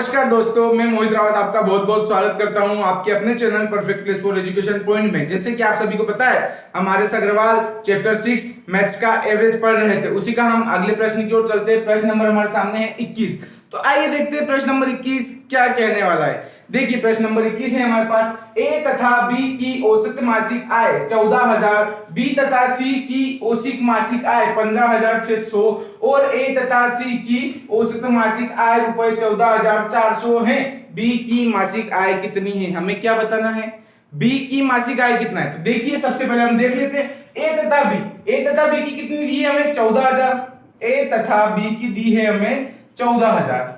नमस्कार दोस्तों, मैं मोहित रावत आपका बहुत बहुत स्वागत करता हूं आपके अपने channel perfect place for education point में। जैसे कि आप सभी को पता है, हमारे अग्रवाल चैप्टर 6 मैथ्स का एवरेज पढ़ रहे थे, उसी का हम अगले प्रश्न की ओर चलते हैं। प्रश्न नंबर हमारे सामने है 21। तो आइए देखते हैं प्रश्न नंबर 21 क्या कहने वाला है। देखिए प्रश्न नंबर 21 है हमारे पास, ए तथा बी की औसत मासिक आय 14,000, बी तथा सी की औसत मासिक आय 15,600 और ए तथा सी की औसत मासिक आय रुपए 14,400 है। बी की मासिक आय कितनी है, हमें क्या बताना है, बी की मासिक आय कितना है। तो देखिए सबसे पहले हम देख लेते हैं ए तथा बी की कितनी दी है हमें 14,000, ए तथा बी की दी है हमें 14,000,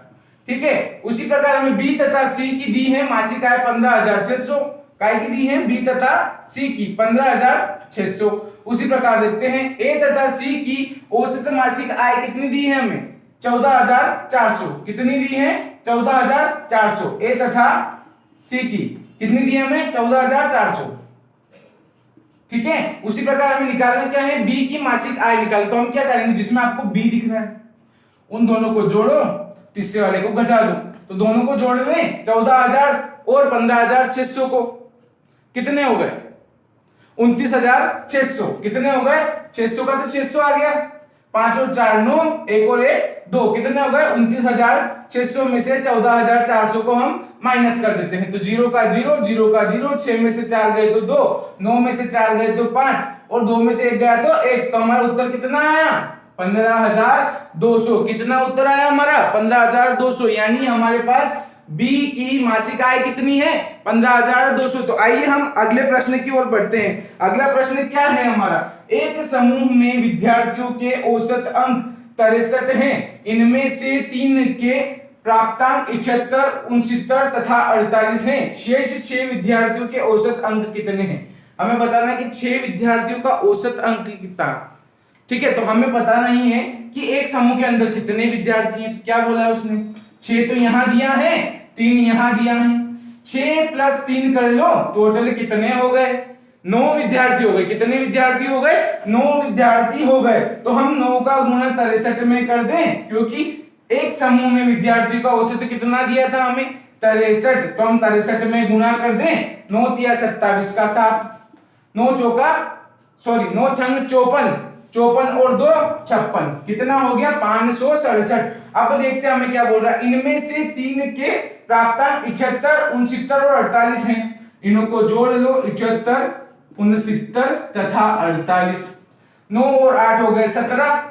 ठीक है। उसी प्रकार हमें बी तथा सी की दी है मासिक आय 15,600, काय की दी है बी तथा सी की 15,600। उसी प्रकार देखते हैं ए तथा सी की औसत मासिक आय कितनी दी है हमें 14,400, कितनी दी है 14,400। ए तथा सी की कितनी दी है हमें 14,400, ठीक है। उसी प्रकार हमें निकालना क्या है, बी की मासिक आय निकाल। तो हम क्या करेंगे, जिसमें आपको बी दिख रहा है उन दोनों को जोड़ो, तीसरे वाले को घटा दो। तो दोनों को जोड़ दें 14,000 और 15,600 को, कितने हो गए 29,600। कितने हो गए 600 का तो 600 आ गया, 5 और 4 9, 1 और 1 2, कितने हो गए 29,600 में से 14,400 को हम माइनस कर देते हैं। तो 0 का 0, 0 का 0, 6 में से 4 गए तो 2, 9 में से 4 गए तो 5 और 2 में से 1 गया तो 1। तो हमारा उत्तर कितना आया 15,200। कितना उत्तर आया हमारा 15,200, यानी हमारे पास बी की मासिक आय कितनी है 15,200। तो आइए हम अगले प्रश्न की ओर बढ़ते हैं। अगला प्रश्न क्या है हमारा, एक समूह में विद्यार्थियों के औसत अंक 63 हैं, इनमें से 3 के प्राप्तांक 78, 69 तथा 48 हैं। शेष 6 विद्यार्थियों के औसत अंक कितने हैं। हमें बताना है कि 6 विद्यार्थियों का औसत अंक कितना, ठीक है। तो हमें पता नहीं है कि एक समूह के अंदर कितने विद्यार्थी हैं। तो क्या बोला है उसने, 6 तो यहां दिया है, 3 यहां दिया है, 6 + 3 कर लो, टोटल कितने हो गए 9 विद्यार्थी हो गए। कितने विद्यार्थी हो गए 9 विद्यार्थी हो गए। तो हम 9 का गुणा 63 में कर दें, क्योंकि एक समूह में विद्यार्थी का औसत कितना दिया था हमें 63। तो हम 63 में गुणा कर दें, 9 × 27 का 7, 9 छंग 54, 54 और 2 56, कितना हो गया 567। अब देखते हैं हमें क्या बोल रहा है, इनमें से 3 के प्राप्तांक 78, 69 और 48 हैं। इनको जोड़ लो 78, 69 तथा 48, 9 और 8 हो गए 17,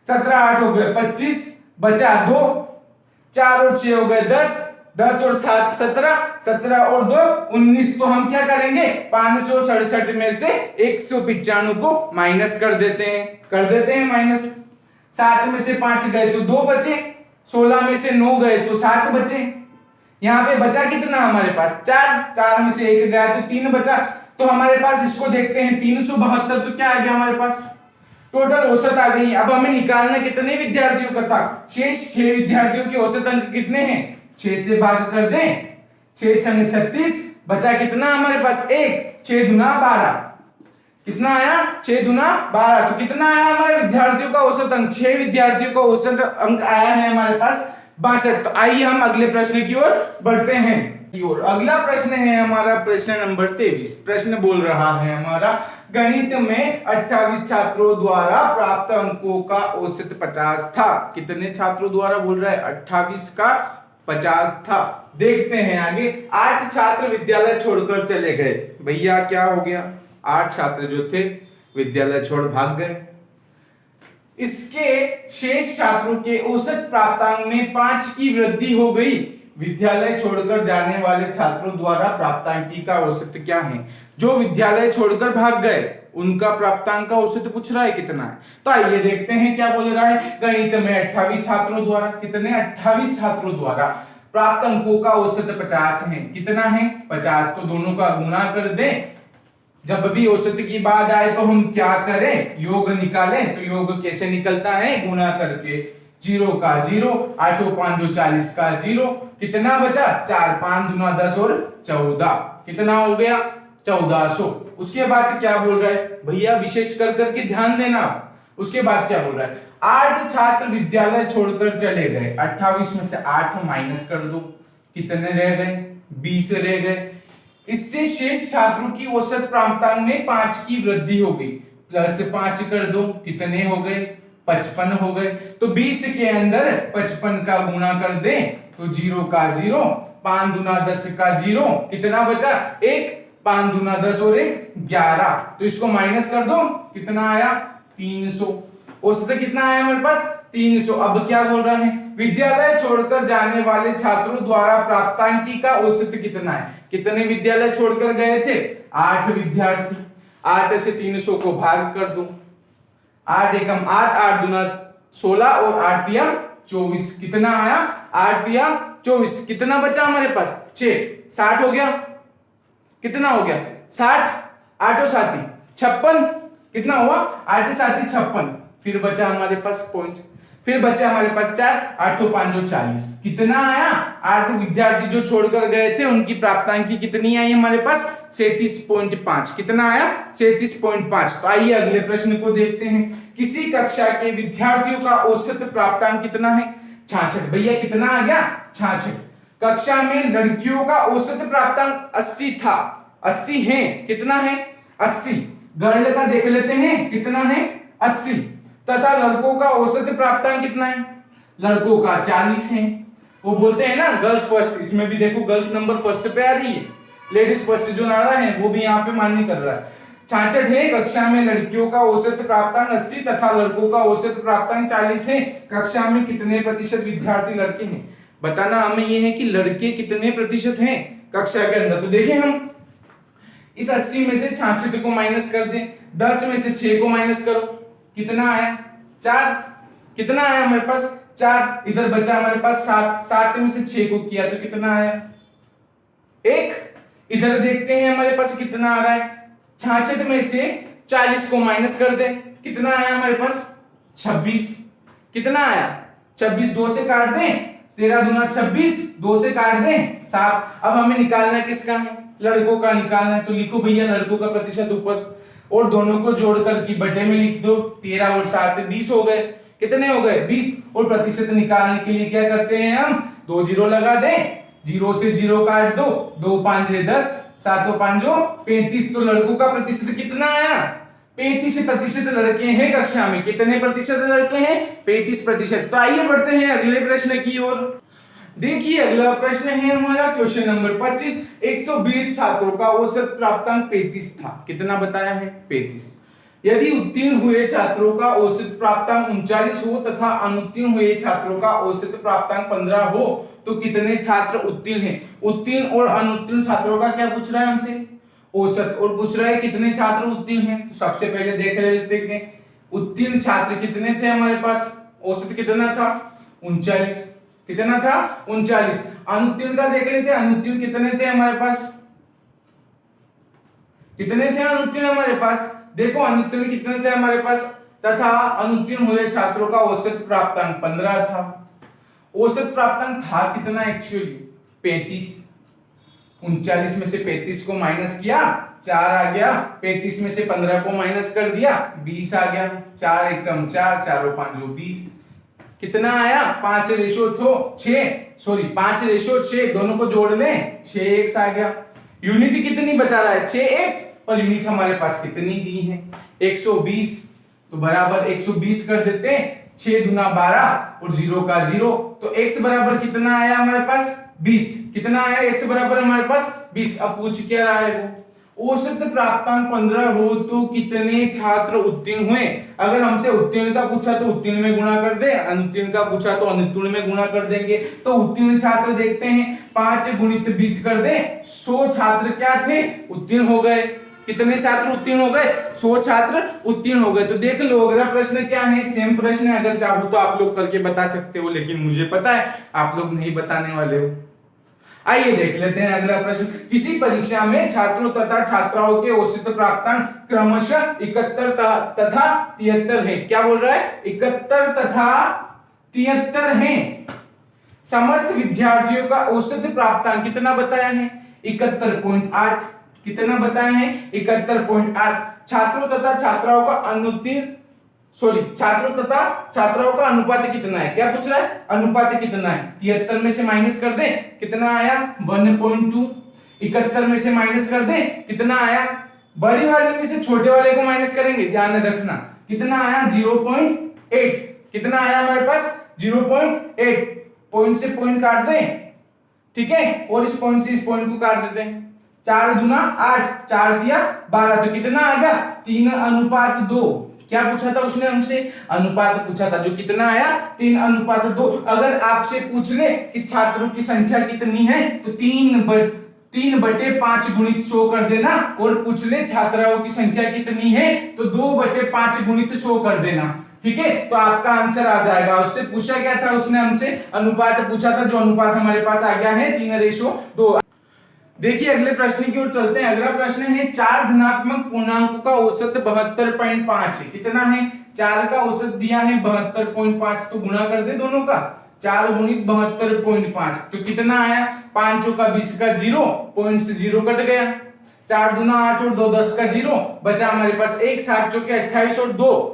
17 8 हो गए 25, बचा 2, 4 और 6 हो गए 10, 10 और 7 17, 17 और 2 19। तो हम क्या करेंगे 567 में से 195 को माइनस कर देते हैं माइनस। 7 में से 5 गए तो 2 बचे, 16 में से 9 गए तो 7 बचे। यहाँ पे बचा कितना हमारे पास 4, 4 में से 1 गया तो 3 बचा। तो हमारे पास इसको देखते हैं 372। तो क्या आ गया हमारे पास टोटल औसत आ गई। अब हमें निकालना कितने विद्यार्थियों का था, शेष 6 विद्यार्थियों के औसत अंक कितने हैं, 6 से भाग कर दें, 6 छंग 36, बचा कितना हमारे पास 1, 6 दूना 12, कितना आया 6 दूना 12। तो कितना आया हमारे विद्यार्थियों का औसत अंक, 6 विद्यार्थियों का औसत अंक आया है हमारे पास 62। तो आइए हम अगले प्रश्न की ओर बढ़ते हैं। और अगला प्रश्न है हमारा प्रश्न नंबर 23। प्रश्न बोल रहा है हमारा, गणित में 28 छात्रों द्वारा प्राप्त अंकों का औसत 50 था। कितने छात्रों द्वारा बोल रहा है 28 का 50 था। देखते हैं आगे, 8 छात्र विद्यालय छोड़कर चले गए। भैया क्या हो गया, 8 छात्र जो थे विद्यालय छोड़ भाग गए। इसके शेष छात्रों के औसत प्राप्तांक में 5 की वृद्धि हो गई। विद्यालय छोड़कर जाने वाले छात्रों द्वारा प्राप्तांक का औसत क्या है। जो विद्यालय छोड़कर भाग गए उनका प्राप्तांक का औसत पूछ रहा है कितना है। तो आइए देखते हैं क्या बोल रहा है, गणित में 28 छात्रों द्वारा, कितने 28 छात्रों द्वारा प्राप्त अंकों का औसत 50 है। कितना है 50। तो दोनों का गुणा कर दें। जब भी औसत की बात आए तो हम क्या करें, योग निकालें। तो योग कैसे निकलता है, गुणा करके, 0 का 0, 8 और 5 40 का 0, कितना बचा 4, 5 दूना 10 और 14, कितना हो गया 1400। उसके बाद क्या बोल रहा है भैया, विशेष कर करके ध्यान देना, उसके बाद क्या बोल रहा है, 8 छात्र विद्यालय छोड़कर चले गए, 28 में से 8 माइनस कर दो, कितने रह गए, 20 रह गए। इससे शेष छात्रों की औसत प्राप्तांक में 5 की वृद्धि हो गई, प्लस 5 कर दो, कितने हो गए, 55 हो गए। तो 20 के अंदर 55 का गुणा कर दें तो 0 का 0, 5 दूना 10 का 0, कितना बचा 1, 5 दूना 10 और 1 11, तो इसको माइनस कर दो, कितना आया 300। औसत कितना आया हमारे पास 300। अब क्या बोल रहा है, विद्यालय छोड़कर जाने वाले छात्रों द्वारा प्राप्तांकी का औसत कितना है। कितने विद्यालय छोड़कर गए थे, 8 विद्यार्थी। 8 से 300 को भाग कर दो, 8 एकम 8, 8 दूना 16 और 8 तिया 24, कितना आया 8 तिया 24, कितना बचा हमारे पास 6, 60 हो गया, कितना हो गया 60, 8 साथी 56, कितना हुआ 8 साथी 56, फिर बचा हमारे पास पॉइंट, फिर बचा हमारे पास 4, 8 5 40, कितना आया 8 विद्यार्थी जो छोड़कर गए थे उनकी प्राप्तांकी कितनी आई हमारे पास 37.5, कितना आया 37.5। तो आइए अगले प्रश्न को देखते हैं। किसी कक्षा के विद्यार्थियों का औसत प्राप्तांक कितना है, 66। भैया कितना आ गया 66। कक्षा में लड़कियों का औसत प्राप्तांक 80 था, 80 है, कितना है 80। गर्ल का देख लेते हैं कितना है 80, तथा लड़कों का औसत प्राप्तांक कितना है, लड़कों का 40 है। वो बोलते हैं ना गर्ल्स फर्स्ट, इसमें भी देखो गर्ल्स नंबर फर्स्ट पे आ रही है, लेडीज फर्स्ट जो नारा है वो भी यहाँ पे मान्य कर रहा है। 66 है, कक्षा में लड़कियों का औसत प्राप्तांक 80 तथा लड़कों का औसत प्राप्तांक 40 है। कक्षा में कितने प्रतिशत विद्यार्थी लड़के हैं, बताना हमें ये है कि लड़के कितने प्रतिशत हैं कक्षा के अंदर। तो देखिए हम इस 80 में से 66 को माइनस कर दें, 10 में से 6 को माइनस करो, कितना आया 4, कितना आया हमारे पास 4, इधर बचा हमारे पास 7, 7 में से 6 को किया तो कितना आया 1। इधर देखते हैं हमारे पास कितना आ रहा है, 66 में से 40 को माइनस कर दें, कितना आया हमारे पास 26, कितना आया 26, 2 से काट दें 13 दूना 26, 2 से काट दें 7। अब हमें निकालना किसका है, लड़कों का निकालना है, तो लिखो भैया लड़कों का प्रतिशत ऊपर और दोनों को जोड़कर की बटे में लिख दो, 13 और 7 20 हो गए, कितने हो गए 20। और प्रतिशत निकालने के लिए क्या करते हैं हम, 2 जीरो लगा दें, 0 से 0 काट दो, 2 5 10, 7 5 35। तो लड़कों का प्रतिशत कितना आया 35% लड़के हैं कक्षा में, कितने प्रतिशत लड़के हैं 35%। तो आइए बढ़ते हैं अगले प्रश्न की ओर। देखिए अगला प्रश्न है हमारा क्वेश्चन नंबर 25। 120 छात्रों का औसत प्राप्तांक 35 था, कितना बताया है 35। यदि उत्तीर्ण हुए छात्रों का औसत प्राप्तांक 39 हो तथा अनुत्तीर्ण हुए छात्रों का औसत प्राप्तांक 15 हो तो कितने छात्र उत्तीर्ण हैं। उत्तीर्ण और अनुत्तीर्ण छात्रों का क्या पूछ रहा है हमसे, औसत, और पूछ रहा है कितने छात्र उत्तीर्ण हैं। तो सबसे पहले देख लेते हैं उत्तीर्ण छात्र कितने थे हमारे पास, औसत कितना था 39, कितना था 39। अनुत्तीर्ण का देख लेते हैं, अनुत्तीर्ण कितने थे हमारे पास, कितने थे अनुत्तीर्ण हमारे पास, देखो अनुत्तीर्ण कितने थे हमारे पास, तथा अनुत्तीर्ण हुए छात्रों का औसत प्राप्तांक 15 था। औसत प्राप्तांक था कितना एक्चुअली 35, 39 में से 35 को माइनस किया 4 आ गया, 35 में से 15 को माइनस कर दिया 20 आ गया, 4 एकम 4, 4 5 20, कितना आया 5:6, दोनों को जोड़ लें 6x आ गया। यूनिट कितनी बता रहा है 6x, और यूनिट हमारे पास कितनी दी है 120, तो बराबर 120 कर देते हैं, 6 दूना 12 और 0 का 0, तो x बराबर कितना आया हमारे पास 20, कितना आया x बराबर हमारे पास 20। अब पूछ क्या रहा है वो, औसत प्राप्तांक 15 हो तो कितने छात्र उत्तीर्ण हुए। अगर हमसे उत्तीर्ण का पूछा तो उत्तीर्ण में गुणा कर दे, अनुत्तीर्ण का पूछा तो अनुत्तीर्ण में गुणा कर देंगे। तो उत्तीर्ण छात्र देखते हैं, 5 गुणित 20 कर दे, 100 छात्र क्या थे उत्तीर्ण हो गए। कितने छात्र उत्तीर्ण हो गए 100 छात्र उत्तीर्ण हो गए। तो देख लो अगला प्रश्न क्या है, सेम प्रश्न है, अगर चाहो तो आप लोग करके बता सकते हो, लेकिन मुझे पता है आप लोग नहीं बताने वाले हो। आइए देख लेते हैं अगला प्रश्न। किसी परीक्षा में छात्रों तथा छात्राओं के औसत प्राप्तांक क्रमशः 71 तथा 73 है। क्या बोल रहा है 71 तथा 73 है। समस्त विद्यार्थियों का औसत प्राप्तांक कितना बताया है 71.8, कितना बताया है 71.8। छात्रों तथा छात्राओं का अनुत्तीर्ण सॉरी छात्रों तथा छात्राओं का अनुपात कितना है, क्या पूछ रहा है, अनुपात कितना है। 73 में से माइनस कर दे, कितना आया 1.2। 71 में से माइनस कर दे, कितना आया, बड़ी वाले में से छोटे वाले को माइनस करेंगे, ध्यान में रखना, कितना आया 0.8। कितना आया हमारे पास 0.8। पॉइंट से पॉइंट काट दे, ठीक है, और इस पॉइंट से इस पॉइंट को काट देते हैं। 4 दूना 8, 4 दिया 12, तो कितना आ गया 3:2। क्या पूछा था उसने हमसे, अनुपात पूछा था, जो कितना आया 3:2। अगर आपसे पूछ ले कि छात्रों की संख्या कितनी है तो 3/5 गुणित 100 कर देना, और पूछ ले छात्राओं की संख्या कितनी है तो 2/5 गुणित 100 कर देना, ठीक है, तो आपका आंसर आ जाएगा। उससे पूछा क्या था उसने हमसे, अनुपात पूछा था, जो अनुपात हमारे पास आ गया है 3:2। देखिए अगले प्रश्न की ओर चलते हैं। अगला प्रश्न है 4 धनात्मक पूर्णांकों का औसत 72.5 है। कितना है, 4 का औसत दिया है 72.5, तो गुणा कर दे दोनों का, 4 गुणित 72.5, तो कितना आया 5 चौका 20 का 0, पॉइंट से 0 कट गया। 4 दूना 8 और 2 10 का 0, बचा हमारे पास 1, 7 चौके 28 और 2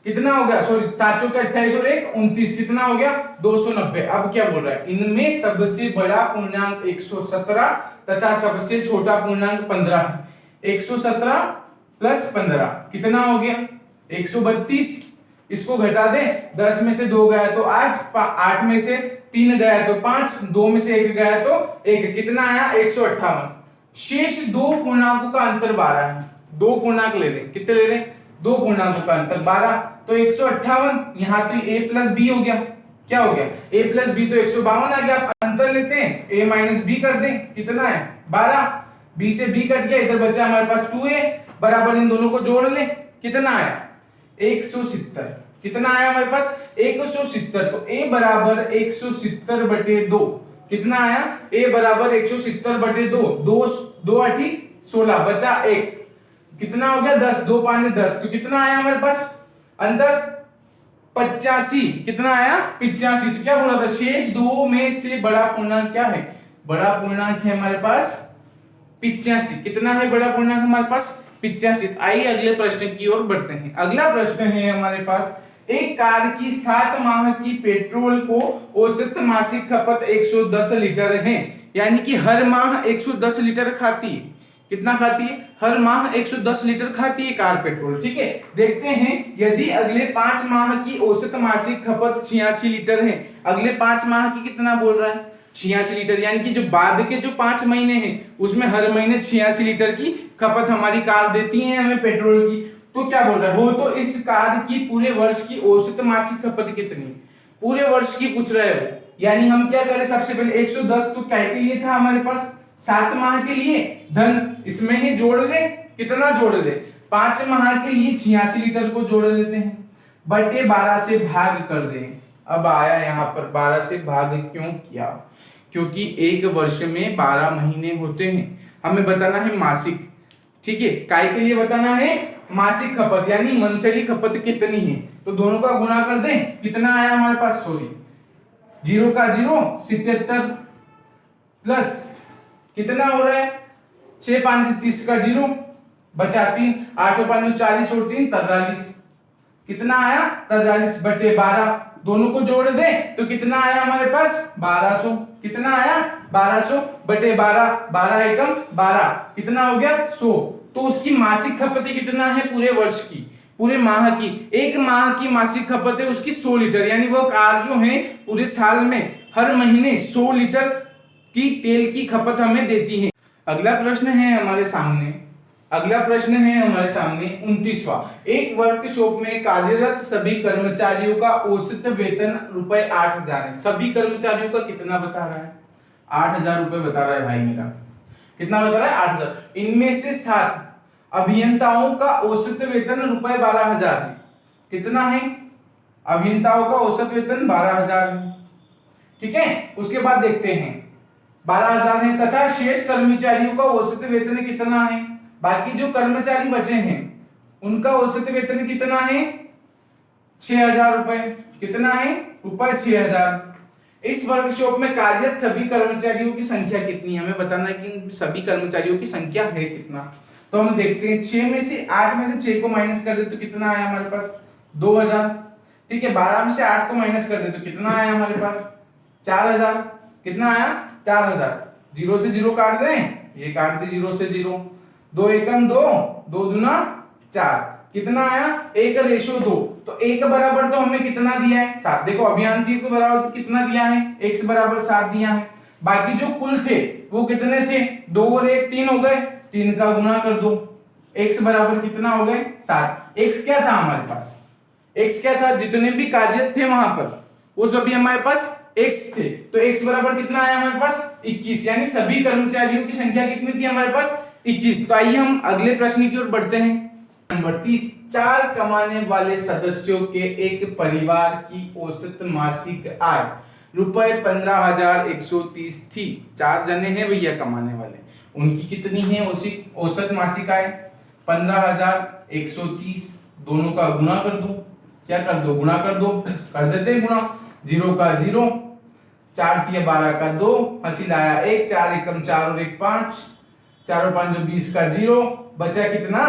कितना हो गया, सॉरी 7 चौके 28 और 1 29, कितना हो गया 290। अब क्या बोल रहा है, इनमें सबसे बड़ा पूर्णांक 117 तथा सबसे छोटा पूर्णांक 15 है। 117 प्लस 15 कितना हो गया 132। इसको घटा दे, 10 में से 2 गया तो 8, 8 में से 3 गया तो 5, 2 में से 1 गया तो 1, कितना आया 158। शेष दो पूर्णांकों का अंतर 12 है। दो पूर्णांक ले लें, कितने ले लें, दो पूर्णांकों का अंतर 12, तो 158। यहां तो a प्लस बी हो गया, क्या हो गया a प्लस बी, तो 152 आ गया। अंतर लेते हैं a माइनस बी कर दें, कितना है 12, b से b कट गया, इधर बचा हमारे पास 2a, बराबर इन दोनों को जोड़ ले, कितना आया 170। कितना आया हमारे पास 170, तो a बराबर 170/2, कितना आया a बराबर 170/2, 2 8 16, बचा 1, कितना हो गया 10, 2 5 10, तो कितना आया हमारे पास अंतर 85, कितना आया 85। तो क्या बोला था, शेष दो में से बड़ा पूर्णांक क्या है, बड़ा पूर्णांक है हमारे पास 85। कितना है बड़ा पूर्णांक हमारे पास 85। आइए अगले प्रश्न की ओर बढ़ते हैं। अगला प्रश्न है हमारे पास, एक कार की 7 माह की पेट्रोल को औसत मासिक खपत 110 लीटर है, यानी कि हर माह 110 लीटर खाती है। कितना खाती है, हर माह 110 लीटर खाती है कार पेट्रोल, ठीक है। देखते हैं यदि अगले 5 माह की औसत मासिक खपत 86 लीटर है, अगले 5 माह की कितना बोल रहा है 86 लीटर, यानी कि जो बाद के जो 5 महीने हैं उसमें हर महीने 86 लीटर की खपत हमारी कार देती है हमें पेट्रोल की। तो क्या बोल रहा है वो, तो इस कार की पूरे वर्ष की औसत मासिक खपत कितनी, पूरे वर्ष की पूछ रहा है वो। यानी हम क्या करें, सबसे पहले 110 तो क्या के लिए था हमारे पास 7 माह के लिए, धन इसमें ही जोड़ ले, कितना जोड़ ले 5 माह के लिए 86 लीटर को जोड़ लेते हैं, बटे 12 से भाग कर दें। अब आया यहाँ पर 12 से भाग क्यों किया, क्योंकि एक वर्ष में 12 महीने होते हैं, हमें बताना है मासिक, ठीक है, काय के लिए बताना है मासिक खपत, यानी मंथली खपत कितनी है, तो दोनों का गुणा कर दें, कितना आया हमारे पास, सॉरी 0 का 0 77 प्लस कितना हो रहा है 6 5 30 का 0, बचा 3, 8 5 40 और 3 43, कितना आया 43/12, दोनों को जोड़ दे तो कितना आया हमारे पास 1200, कितना आया 1200/12, 12 एकम 12, कितना हो गया 100। तो उसकी मासिक खपत कितना है पूरे वर्ष की, पूरे माह की, एक माह की मासिक खपत है उसकी 100 लीटर, यानी वो कार जो है पूरे साल में हर महीने 100 लीटर की तेल की खपत हमें देती है। अगला प्रश्न है हमारे सामने, अगला प्रश्न है हमारे सामने 29वां, एक वर्कशॉप में कार्यरत सभी कर्मचारियों का औसत वेतन रुपए 8000 है। सभी कर्मचारियों का कितना बता रहा है 8000 रुपए बता रहा है भाई मेरा, कितना बता रहा है 8000। इनमें से 7 अभियंताओं का औसत वेतन रुपए 12000 है। कितना है, अभियंताओं का औसत वेतन 12000 है, ठीक है। उसके बाद देखते हैं 12000 है, तथा शेष कर्मचारियों का औसत वेतन कितना है, बाकी जो कर्मचारी बचे हैं उनका औसत वेतन कितना है 6000 रुपए, कितना है रुपए 6000। इस वर्कशॉप में कार्यरत सभी कर्मचारियों की संख्या कितनी है, हमें बताना है कि सभी कर्मचारियों की संख्या है कितना। तो हम देखते हैं 6 में से 8 में से 6 को माइनस कर दे तो कितना आया हमारे पास 2000। ठीक है, 12 में से 8 को माइनस कर दे तो कितना आया हमारे पास 4000। कितना आया 4000। 0 से 0 काट दें, ये काट दी 0 से 0। 2 एकम 2, 2 दूना 4। कितना आया 1:2। तो 1 बराबर तो हमें कितना दिया है 7। देखो अभियांत्रिकी को बराबर तो कितना दिया है x बराबर 7 दिया है। बाकी जो कुल थे वो कितने थे 2 और 1 3 हो गए, 3 का गुना कर दो, x बराबर कितना हो गए 7। x क्या था हमारे पास, x क्या था, जितने भी कार्य थे वहां पर वो सभी हमारे पास x थे। तो x बराबर कितना आया हमारे पास 21, यानी सभी कर्मचारियों की संख्या कितनी थी हमारे पास 21। तो आइए हम अगले प्रश्न की ओर बढ़ते हैं। नंबर 30, 4 कमाने वाले सदस्यों के एक परिवार की औसत मासिक आय रुपए 15,130 थी। 4 जने हैं भैया कमाने वाले, उनकी कितनी है औसत मासिक आय 15,130। दोनों का गुणा कर दो, क्या कर दो गुणा कर दो, कर देते हैं गुणा। 0 का 0, 4 तिया 12 का 2, हासिल आया 1, 4 एकम 4 और 1 5, 4 और 5 20 का 0, बचा कितना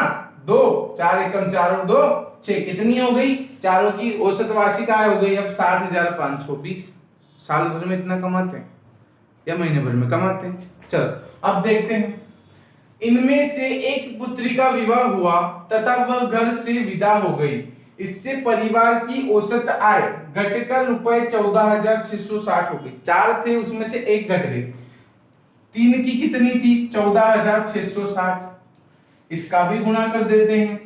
2, 4 एकम 4 और 2 6। कितनी हो गई, चारों की औसत वार्षिक आय हो गई अब 60,520। साल भर में इतना कमाते हैं या महीने भर में कमाते हैं। चलो अब देखते हैं। इनमें से एक पुत्री का विवाह हुआ तथा वह घर से विदा हो गई, इससे परिवार की औसत आय घटकर रुपए 14,660 हो गई। 4 थे उसमें से एक घट गई, 3 की कितनी थी 14,660। इसका भी गुणा कर देते हैं।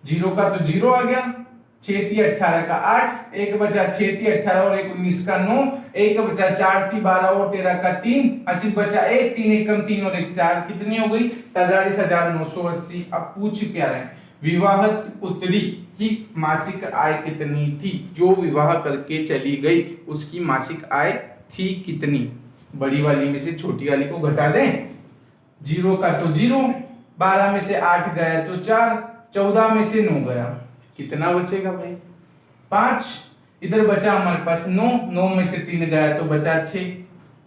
0 का तो 0 आ गया, 6 ती 18 का 8, एक बचा 6 ती 18 और 1 19 का 9, एक बचा 4 ती 12 और 13 का 3, 80 बचा 1, 3 एकम 3 और 1 4। कितनी हो गई 43,980। अब पूछ क्या रहे हैं, विवाहित पुत्री की मासिक आय कितनी थी, जो विवाह करके चली गई उसकी मासिक आय थी कितनी। बड़ी वाली में से छोटी वाली को घटा दें। 0 का तो 0, 12 में से 8 गया तो 4, 14 में से 9 गया, कितना बचेगा भाई 5। इधर बचा हमारे पास 9, 9 में से 3 गया तो बचा 6,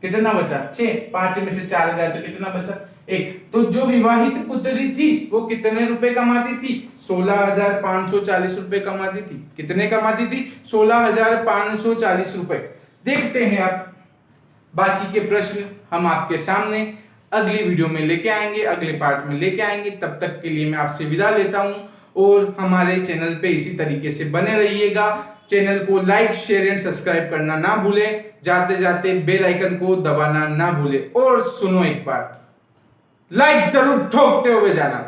कितना बचा 6, 5 में से 4 गया तो कितना बचा 1। तो जो विवाहित पुत्री थी वो कितने रुपए कमाती थी 16,540 रुपए कमाती थी। कितने कमाती थी 16,540 रुपए। देखते हैं अब बाकी के प्रश्न हम आपके सामने अगली वीडियो में लेके आएंगे, अगले पार्ट में लेके आएंगे। तब तक के लिए मैं आपसे विदा लेता हूं और हमारे चैनल पे इसी तरीके से बने रहिएगा। चैनल को लाइक शेयर एंड सब्सक्राइब करना ना भूलें, जाते जाते बेल आइकन को दबाना ना भूलें। और सुनो एक बार, लाइक जरूर ठोकते हुए जाना।